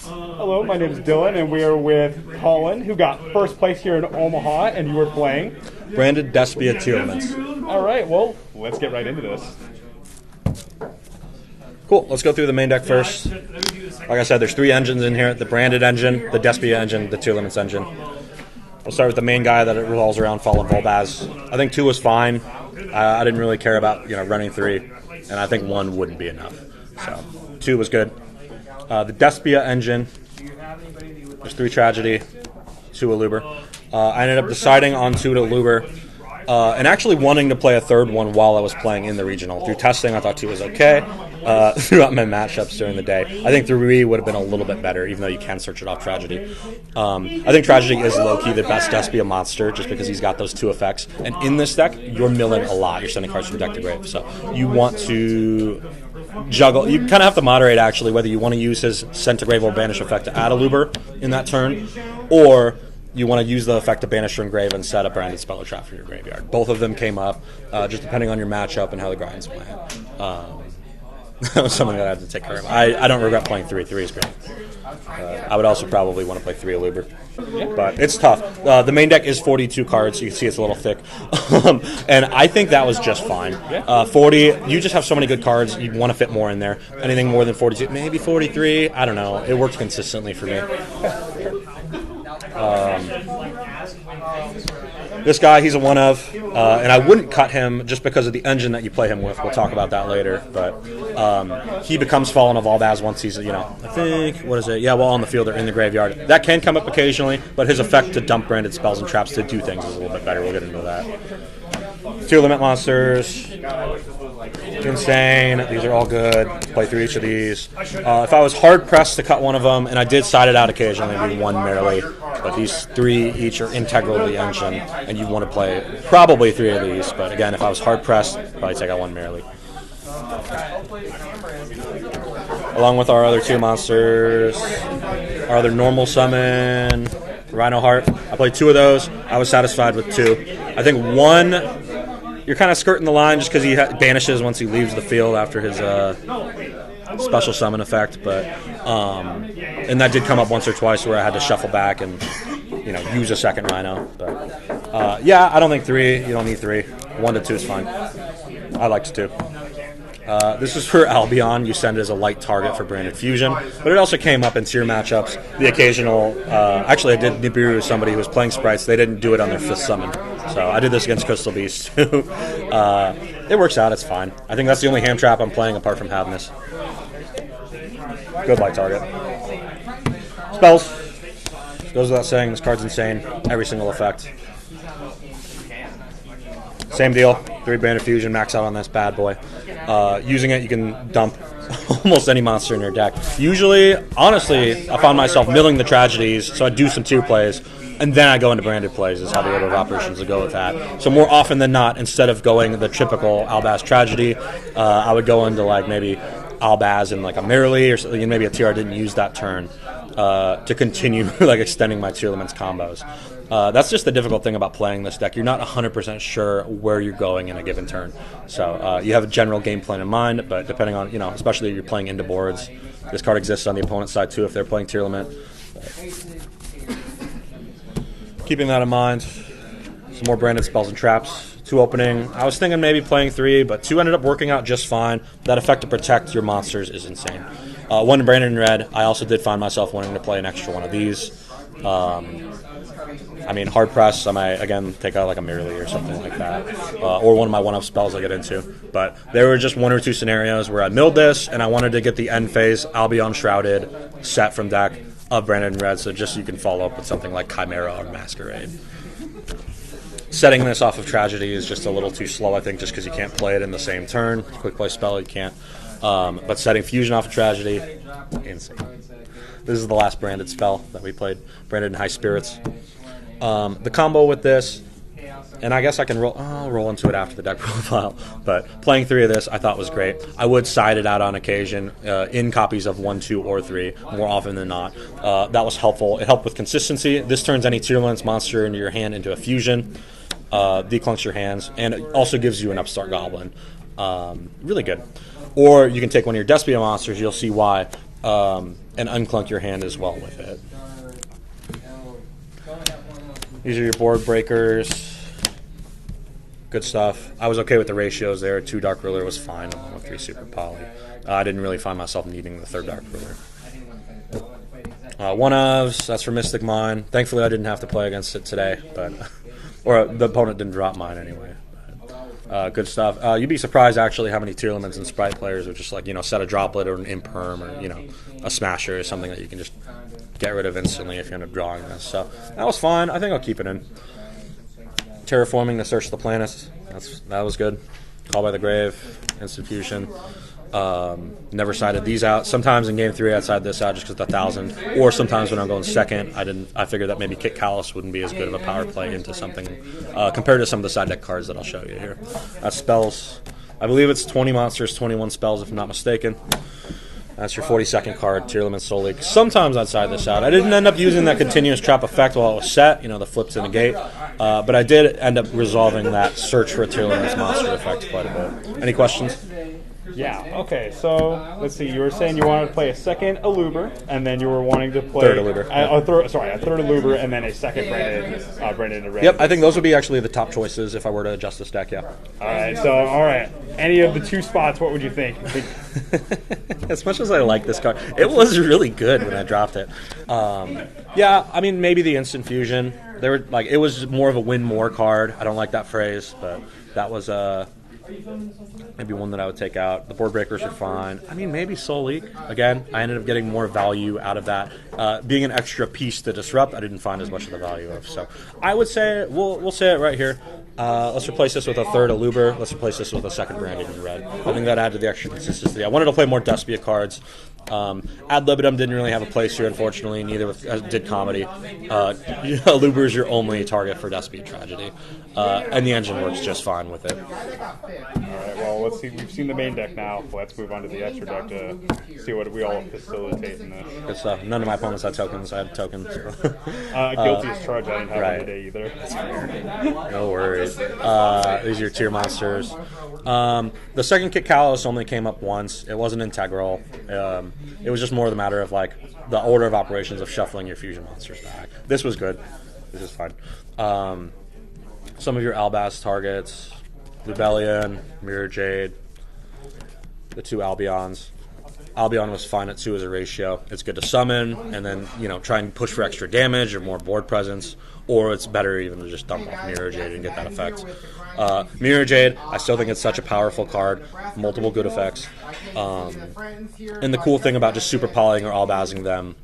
Hello, my name is Dylan, and we are with Colin, who got first place here in Omaha, and you were playing Branded Despia Tearalament. All right, well, let's get right into this. Cool, let's go through the main deck first. Like I said, there's 3 engines in here: the Branded engine, the Despia engine, the Tearalament's engine. We'll start with the main guy that it revolves around, Fallen Volbaz. I think 2 was fine. I didn't really care about running 3, and I think 1 wouldn't be enough. So 2 was good. The Despia engine, there's 3 Tragedy, 2 Aluber. I ended up deciding on 2 to Aluber, and actually wanting to play a 3rd one while I was playing in the regional. Through testing, I thought 2 was okay. Throughout my matchups during the day, I think 3 would have been a little bit better, even though you can search it off Tragedy. I think Tragedy is low-key the best Despia monster, just because he's got those 2 effects. And in this deck, you're milling a lot. You're sending cards from deck to grave, so you want to juggle. You kind of have to moderate, actually, whether you want to use his send to grave or banish effect to add a Luber in that turn, or you want to use the effect to banish from grave and set a Branded Spell or Trap for your graveyard. Both of them came up, just depending on your matchup and how the grinds went. That was something that I had to take care of. I don't regret playing 3. 3 is great. I would also probably want to play 3 Aluber. But it's tough. The main deck is 42 cards. You can see it's a little thick. And I think that was just fine. 40, you just have so many good cards. You want to fit more in there. Anything more than 42, maybe 43. I don't know. It worked consistently for me. This guy, he's a one of, and I wouldn't cut him just because of the engine that you play him with. We'll talk about that later. But he becomes Fallen of Volbaz once he's, I think, what is it? Yeah, well, on the field or in the graveyard. That can come up occasionally, but his effect to dump Branded spells and traps to do things is a little bit better. We'll get into that. Tearalament monsters, insane. These are all good. Play through each of these. If I was hard pressed to cut one of them, and I did side it out occasionally, maybe 1 merely, but these 3 each are integral to the engine, and you want to play probably 3 of these. But again, if I was hard pressed, I'd probably take out 1 merely. Along with our other 2 monsters, our other normal summon, Rhino Heart. I played 2 of those. I was satisfied with 2. I think 1, you're kind of skirting the line just because he banishes once he leaves the field after his special summon effect. But and that did come up once or twice where I had to shuffle back and use a second Rhino. But yeah, I don't think 3. You don't need 3. 1 to 2 is fine. I liked 2. This is for Albion. You send it as a light target for Branded Fusion, but it also came up in tier matchups. The occasional, actually I did Nibiru with somebody who was playing sprites. They didn't do it on their 5th summon, so I did this against Crystal Beast too. It works out, it's fine. I think that's the only hand trap I'm playing apart from having this. Good light target. Spells. Goes without saying, this card's insane. Every single effect. Same deal. 3 Branded Fusion, max out on this bad boy. Using it, you can dump almost any monster in your deck. Usually, honestly, I found myself milling the Tragedies, so I do some tier plays, and then I go into Branded plays is how the order of operations would go with that. So more often than not, instead of going the typical Albaz Tragedy, I would go into like maybe Albaz and like a Merrily or something, maybe a tier I didn't use that turn to continue like extending my Tearalament's combos. That's just the difficult thing about playing this deck. You're not 100% sure where you're going in a given turn. So you have a general game plan in mind, but depending on, especially if you're playing into boards, this card exists on the opponent's side too if they're playing Tearalament. Keeping that in mind, some more Branded spells and traps. 2 opening. I was thinking maybe playing 3, but 2 ended up working out just fine. That effect to protect your monsters is insane. 1 Branded in red. I also did find myself wanting to play an extra one of these. I mean, hard press, I might, again, take out like a Merrily or something like that. Or one of my one-up spells I get into. But there were just 1 or 2 scenarios where I milled this, and I wanted to get the end phase Albion Shrouded set from deck of Branded in red, so just you can follow up with something like Chimera or Masquerade. Setting this off of Tragedy is just a little too slow, I think, just because you can't play it in the same turn. Quick play spell, you can't. But setting Fusion off of Tragedy, insane. This is the last Branded spell that we played, Branded in High Spirits. The combo with this, and I guess I can I'll roll into it after the deck profile, but playing 3 of this I thought was great. I would side it out on occasion in copies of 1, 2, or 3, more often than not. That was helpful. It helped with consistency. This turns any Tearalament's monster into your hand into a fusion, declunks your hands, and it also gives you an Upstart Goblin. Really good. Or you can take one of your Despia monsters, you'll see why. and unclunk your hand as well with it. These are your board breakers. Good stuff. I was okay with the ratios there. 2 Dark Ruler was fine along with 3 Super Poly. I didn't really find myself needing the 3rd Dark Ruler. 1 ofs, that's for Mystic Mine. Thankfully, I didn't have to play against it today, but or the opponent didn't drop mine anyway. Good stuff. You'd be surprised actually how many Tearlaments and Sprite players would just like set a Droplet or an Imperm or a Smasher or something that you can just get rid of instantly if you end up drawing this. So that was fine. I think I'll keep it in. Terraforming to search the planets. That was good. Call by the Grave, Instant Fusion. Never sided these out. Sometimes in game 3 I'd side this out just because the 1,000. Or sometimes when I'm going second, I figured that maybe Kick Callus wouldn't be as good of a power play into something compared to some of the side deck cards that I'll show you here. That's spells. I believe it's 20 monsters, 21 spells if I'm not mistaken. That's your 42nd card, Tearalament Soul Leak. Sometimes I'd side this out. I didn't end up using that continuous trap effect while it was set, the flip to negate, but I did end up resolving that search for a Tearlament's monster effect quite a bit. Any questions? Yeah, okay, so let's see. You were saying you wanted to play a second Aluber, and then you were wanting to play... Third Aluber. A third Aluber, and then a second Branded in red. Yep, I think those would be actually the top choices if I were to adjust this deck, yeah. Alright. Any of the 2 spots, what would you think? As much as I like this card, it was really good when I dropped it. Yeah, I mean, maybe the Instant Fusion. It was more of a win more card. I don't like that phrase, but that was... maybe one that I would take out. The board breakers are fine. I mean, maybe Soul Leak. Again, I ended up getting more value out of that. Being an extra piece to disrupt, I didn't find as much of the value of. So I would say, we'll say it right here. Let's replace this with a third Aluber. Let's replace this with a second Branded in red. I think that added the extra consistency. I wanted to play more Despia cards. Ad libitum didn't really have a place here, unfortunately. Neither did Comedy. Aluber is your only target for Despia Tragedy. And the engine works just fine with it. Alright, well, let's see. We've seen the main deck now. Let's move on to the extra deck to see what we all facilitate in this. Good stuff. None of my opponents had tokens. I had tokens. So. Guilty as charged. I didn't have one today either. That's fair. No worries. These are your tier monsters. The second Kick Callus only came up once. It wasn't integral. It was just more the matter of the order of operations of shuffling your fusion monsters back. This was good. This is fine. Some of your Albaz targets, Lubellion, Mirror Jade, the 2 Albions. Albion was fine at 2 as a ratio. It's good to summon and then try and push for extra damage or more board presence, or it's better even to just dump off Mirror Jade and get that effect. Mirror Jade, I still think it's such a powerful card, multiple good effects. And the cool thing about just super polying or albazing them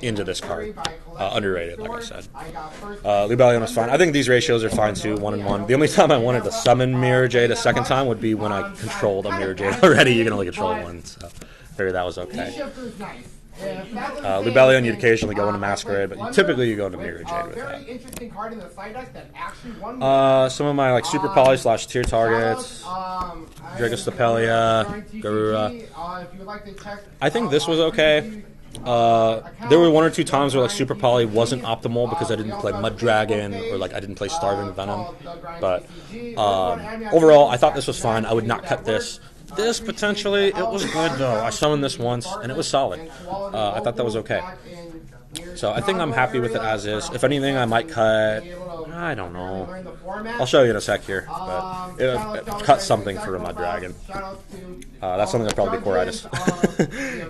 into this card, underrated, like I said. Lubellion was fine. I think these ratios are fine too, 1 and 1. The only time I wanted to summon Mirror Jade a second time would be when I controlled a Mirror Jade already. You can only control 1, so figured that was okay. Lubellion, you'd occasionally go into Masquerade, but typically you go into Mirror Jade with that. Some of my Super Poly / tier targets, Dragostapelia, Garura. I think this was okay. There were 1 or 2 times where Super Poly wasn't optimal because I didn't play Mud Dragon or I didn't play Starving Venom. But overall, I thought this was fine. I would not cut this. This, potentially, it was good, though. I summoned this once, and it was solid. I thought that was okay. So I think I'm happy with it as is. If anything, I might cut... I don't know. I'll show you in a sec here. But cut something for a Mud Dragon. That's something that'll probably be Coritis.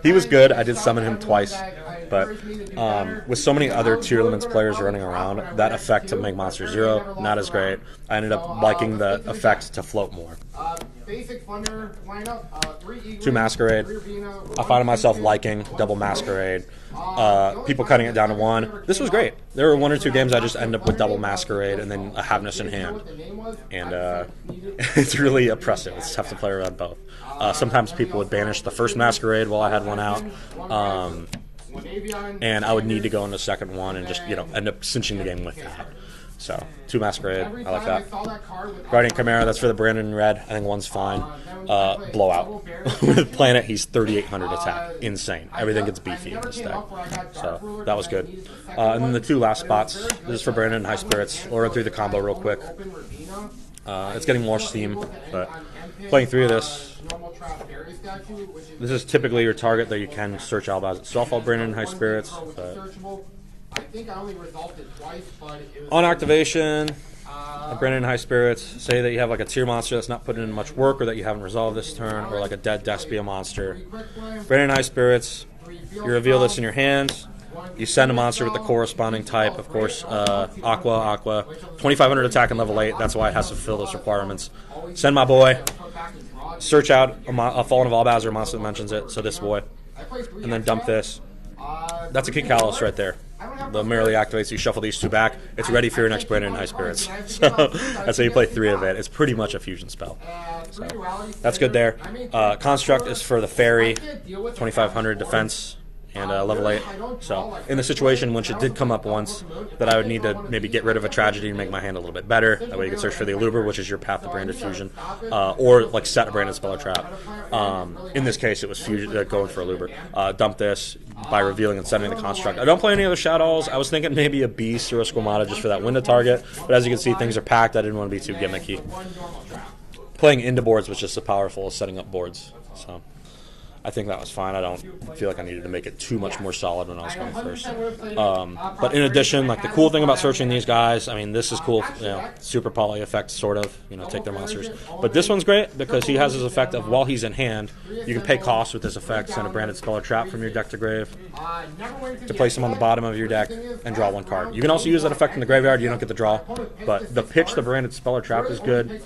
He was good. I did summon him twice. But with so many other Tearlaments players running around, that effect to make Monster 0, not as great. I ended up liking the effect to float more. 2 Masquerade. I found myself liking double Masquerade. People cutting it down to 1. This was great. There were 1 or 2 games I just end up with double Masquerade and then a Havness in hand. And it's really oppressive. It's tough to play around both. Sometimes people would banish the first Masquerade while I had one out. And I would need to go in the second one and just, end up cinching the game with that. So, 2 Masquerade, I like that. Guardian Chimera, that's for the Branded in red. I think 1's fine. Blowout. With Planet, he's 3,800 attack. Insane. Everything gets beefy in this deck. So, that was good. And then the 2 last spots. This is for Branded and High Spirits. We'll run through the combo real quick. It's getting more steam, but playing 3 of this. This is typically your target that you can search Albaz itself while Branded in high spirits. But on activation, Branded in high spirits, say that you have like a tier monster that's not putting in much work or that you haven't resolved this turn, or like a dead Despia monster. Branded in high spirits, you reveal this in your hand. You send a monster with the corresponding type, of course, Aqua, 2,500 attack and level 8. That's why it has to fulfill those requirements. Send my boy. Search out a Fallen of Albaz or monster that mentions it, so this boy. And then dump this. That's a Kikalos right there. The merely activates, you shuffle these 2 back. It's ready for your next Branded in high spirits. So that's how you play 3 of it. It's pretty much a fusion spell. So that's good there. Construct is for the fairy, 2,500 defense. And level 8. So in the situation, which it did come up once, that I would need to maybe get rid of a tragedy and make my hand a little bit better. That way you can search for the Eluber, which is your path to Branded Fusion, or like set a Branded Spell or Trap. In this case, it was going for Eluber. Dump this by revealing and sending the Construct. I don't play any other Shadows. I was thinking maybe a Beast or a Squamata just for that window target, but as you can see, things are packed. I didn't want to be too gimmicky. Playing into boards was just as powerful as setting up boards. So I think that was fine. I don't feel like I needed to make it too much more solid when I was going first. But in addition, like the cool thing about searching these guys, I mean, this is cool, you know, super poly effect, sort of, you know, take their monsters. But this one's great because he has his effect of while he's in hand, you can pay cost with this effect, send a Branded Spell or Trap from your deck to grave, to place him on the bottom of your deck and draw 1 card. You can also use that effect in the graveyard, you don't get the draw, but the pitch the Branded Spell or Trap is good,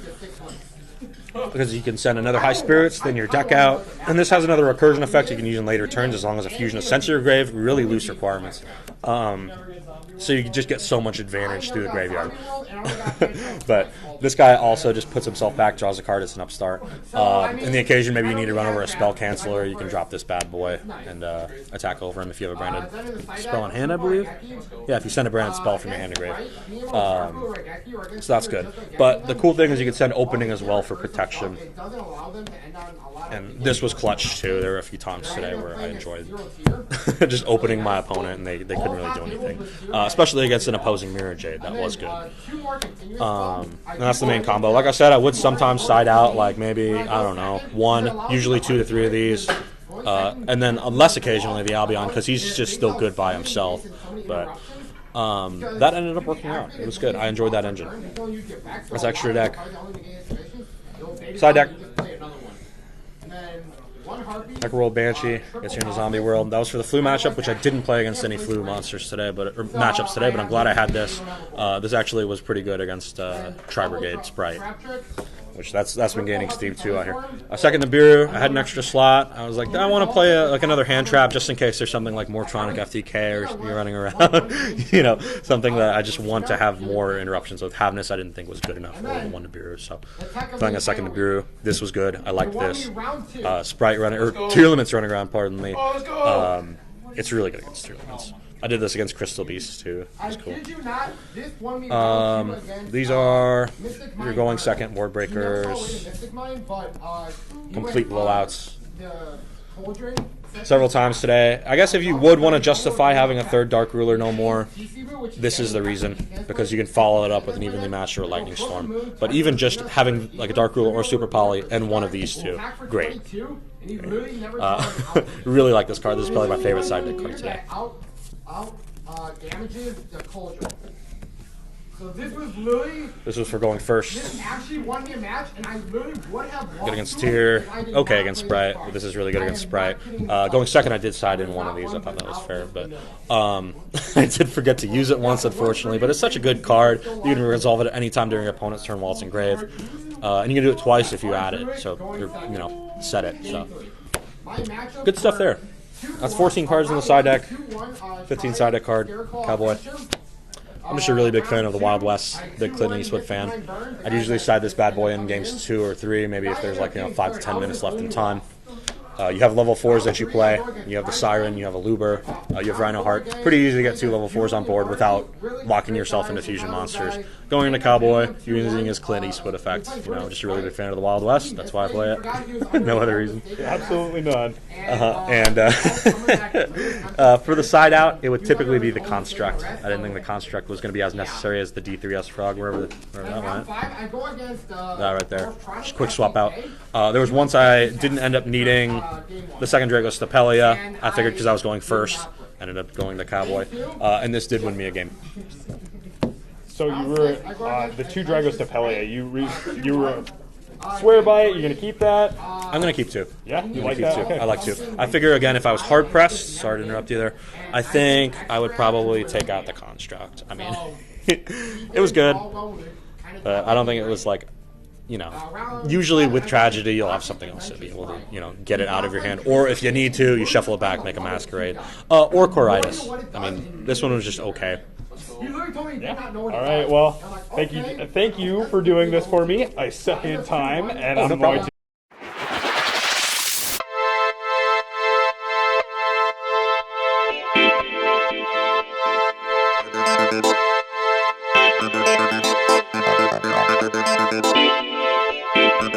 because you can send another high spirits, then your deck out, and this has another recursion effect you can use in later turns as long as a fusion is sent to your grave. Really loose requirements, so you can just get so much advantage through the graveyard. But this guy also just puts himself back, draws a card. It's an upstart. In the occasion, maybe you need to run over a spell canceller. You can drop this bad boy and attack over him if you have a Branded spell in hand, I believe. Yeah, if you send a Branded spell from your hand to grave. So that's good. But the cool thing is you can send opening as well for protection. And this was clutch too. There were a few times today where I enjoyed just opening my opponent and they couldn't really do anything. Especially against an opposing Mirror Jade. That was good. And that's the main combo. Like I said, I would sometimes side out like maybe, I don't know, 1, usually 2 to 3 of these. And then less occasionally the Albion because he's just still good by himself. But that ended up working out. It was good. I enjoyed that engine. That's extra deck. Side deck. Roll Banshee gets you in the zombie world. That was for the flu matchup, which I didn't play against any flu monsters today, or matchups today. But I'm glad I had this. This actually was pretty good against Tri Brigade Sprite, which that's been gaining steam too out here. Second Nibiru, I had an extra slot. I was like, I want to play like another hand trap just in case there's something like Mortronic FTK or you're running around, you know, something that I just want to have more interruptions with. Havness I didn't think was good enough for the 1 Nibiru, so playing a second Nibiru, this was good. I liked this. Sprite running, or Tearalament's running around, pardon me. It's really good against Tearlaments. I did this against Crystal Beasts too. It's cool. These are, you're going second, board breakers, complete blowouts. Several times today. I guess if you would want to justify having a 3rd Dark Ruler no more, this is the reason, because you can follow it up with an Evenly Matched or a Lightning Storm. But even just having like a Dark Ruler or Super Poly and one of these 2, great. Really like this card. This is probably my favorite side deck card today. Damages the Cauldron. So this was for going first. This actually won me a match, and I literally would have lost. Good against Tier. Okay against Sprite. But this is really good against Sprite. Going second, I did side in one of these. I thought that was fair, but I did forget to use it once, unfortunately. But it's such a good card. You can resolve it at any time during your opponent's turn while it's in grave, and you can do it twice if you add it. So you're, you know, set it. So good stuff there. That's 14 cards in the side deck, 15 side deck card, Cowboy. I'm just a really big fan of the Wild West, big Clint Eastwood fan. I'd usually side this bad boy in games 2 or 3, maybe if there's like, you know, 5 to 10 minutes left in time. You have level 4s that you play. You have the Siren, you have a Luber, you have Rhino Heart. Pretty easy to get 2 level 4s on board without locking yourself into fusion monsters. Going into Cowboy, using his Clint Eastwood effect. Just a really big fan of the Wild West. That's why I play it. No other reason. Absolutely none. For the side out, it would typically be the Construct. I didn't think the Construct was going to be as necessary as the D3S Frog, wherever that went. That right there. Just quick swap out. There was once I didn't end up needing the second Dragos Stapelia. I figured because I was going first, ended up going the Cowboy. And this did win me a game. So you were the 2 Dragos Stapelia. You were swear by it. You're gonna keep that. I'm going to keep 2. Yeah, you like Keep that? 2. Okay. I like 2. I figure, again, if I was hard pressed, sorry to interrupt you there, I think I would probably take out the Construct. I mean, it was good, but I don't think it was like, usually with Tragedy, you'll have something else to be able to, get it out of your hand. Or if you need to, you shuffle it back, make a Masquerade. Or Coritis. I mean, this one was just okay. Yeah. All right. Well, thank you for doing this for me a second time, and I'm going to.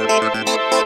Thank you.